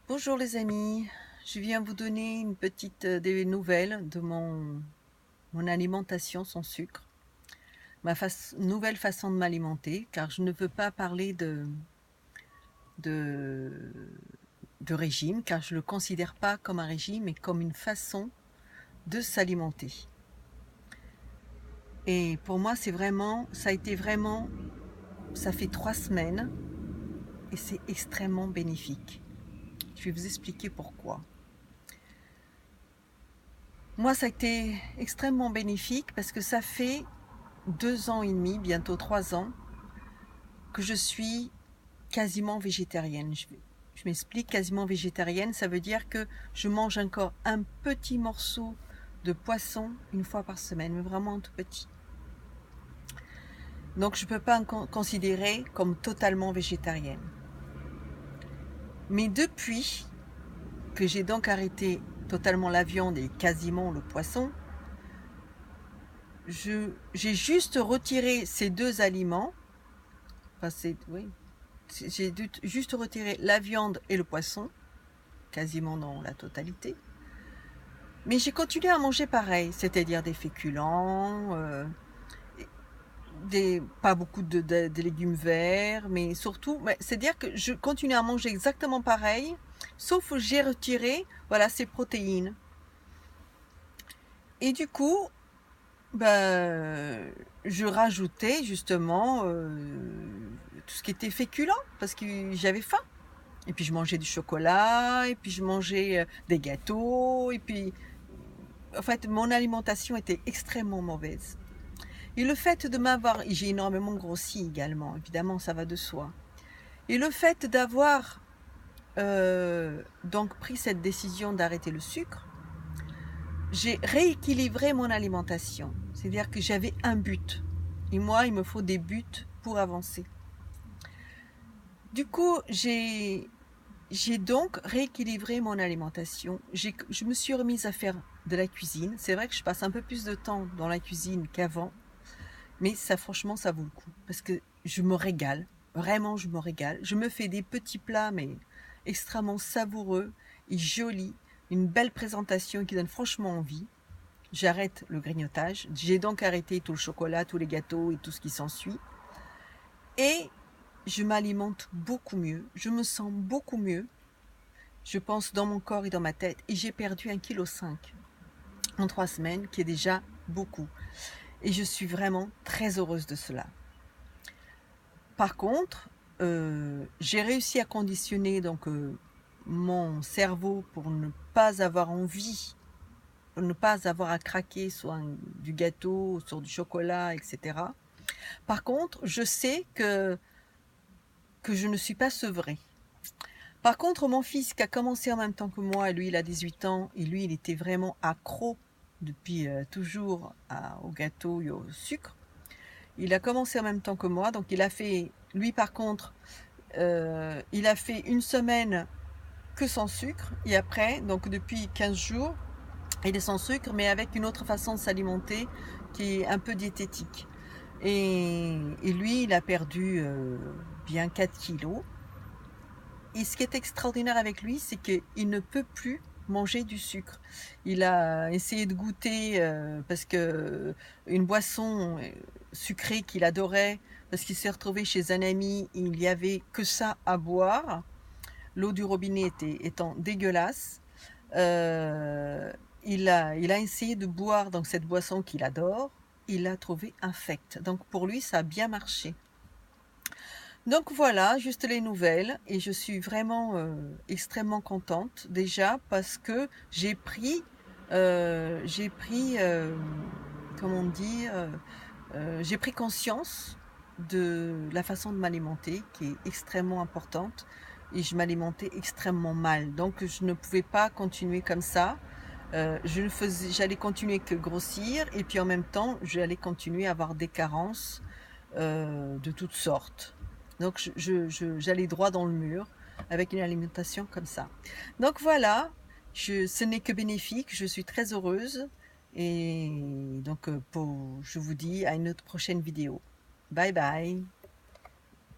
Bonjour les amis, je viens vous donner une petite des nouvelles de mon alimentation sans sucre, nouvelle façon de m'alimenter, car je ne veux pas parler de, de régime, car je ne le considère pas comme un régime, mais comme une façon de s'alimenter. Et pour moi, ça fait 3 semaines et c'est extrêmement bénéfique. Je vais vous expliquer pourquoi. Moi, ça a été extrêmement bénéfique parce que ça fait 2 ans et demi, bientôt 3 ans, que je suis quasiment végétarienne. Je m'explique, quasiment végétarienne, ça veut dire que je mange encore un petit morceau de poisson une fois par semaine, mais vraiment un tout petit. Donc je ne peux pas me considérer comme totalement végétarienne. Mais depuis que j'ai donc arrêté totalement la viande et quasiment le poisson, j'ai juste retiré ces deux aliments. Enfin, j'ai juste retirer la viande et le poisson, quasiment dans la totalité. Mais j'ai continué à manger pareil, c'est-à-dire des féculents, pas beaucoup de légumes verts, mais surtout, c'est-à-dire que je continue à manger exactement pareil, sauf que j'ai retiré, voilà, ces protéines. Et du coup, je rajoutais justement tout ce qui était féculent, parce que j'avais faim. Et puis je mangeais du chocolat, et puis je mangeais des gâteaux, et puis en fait mon alimentation était extrêmement mauvaise. Et le fait de m'avoir, j'ai énormément grossi également, évidemment ça va de soi. Et le fait d'avoir donc pris cette décision d'arrêter le sucre, j'ai rééquilibré mon alimentation. C'est-à-dire que j'avais un but. Et moi, il me faut des buts pour avancer. Du coup, j'ai donc rééquilibré mon alimentation. Je me suis remise à faire de la cuisine. C'est vrai que je passe un peu plus de temps dans la cuisine qu'avant. Mais ça, franchement, ça vaut le coup. Parce que je me régale. Vraiment, je me régale. Je me fais des petits plats, mais extrêmement savoureux et jolis. Une belle présentation qui donne franchement envie. J'arrête le grignotage. J'ai donc arrêté tout le chocolat, tous les gâteaux et tout ce qui s'ensuit. Et je m'alimente beaucoup mieux. Je me sens beaucoup mieux. Je pense dans mon corps et dans ma tête. Et j'ai perdu 1,5 kg en 3 semaines, qui est déjà beaucoup. Et je suis vraiment très heureuse de cela. Par contre, j'ai réussi à conditionner mon cerveau pour ne pas avoir envie, pour ne pas avoir à craquer sur du gâteau, sur du chocolat, etc. Par contre, je sais que je ne suis pas sevrée. Par contre, mon fils qui a commencé en même temps que moi, lui il a 18 ans, et lui il était vraiment accro depuis toujours au gâteau et au sucre. Il a commencé en même temps que moi, donc il a fait, lui par contre, il a fait une semaine que sans sucre, et après, donc depuis 15 jours, il est sans sucre, mais avec une autre façon de s'alimenter qui est un peu diététique. Et lui, il a perdu bien 4 kilos. Et ce qui est extraordinaire avec lui, c'est qu'il ne peut plus manger du sucre. Il a essayé de goûter parce que une boisson sucrée qu'il adorait, parce qu'il s'est retrouvé chez un ami, il n'y avait que ça à boire. L'eau du robinet étant dégueulasse. Il a essayé de boire donc cette boisson qu'il adore. Il l'a trouvé infecte. Donc pour lui, ça a bien marché. Donc voilà, juste les nouvelles, et je suis vraiment extrêmement contente déjà parce que comment dire, j'ai pris conscience de la façon de m'alimenter qui est extrêmement importante, et je m'alimentais extrêmement mal. Donc je ne pouvais pas continuer comme ça. J'allais continuer que grossir, et puis en même temps, j'allais continuer à avoir des carences de toutes sortes. Donc j'allais droit dans le mur avec une alimentation comme ça. Donc voilà, ce n'est que bénéfique, je suis très heureuse, et donc je vous dis à une autre prochaine vidéo. Bye bye.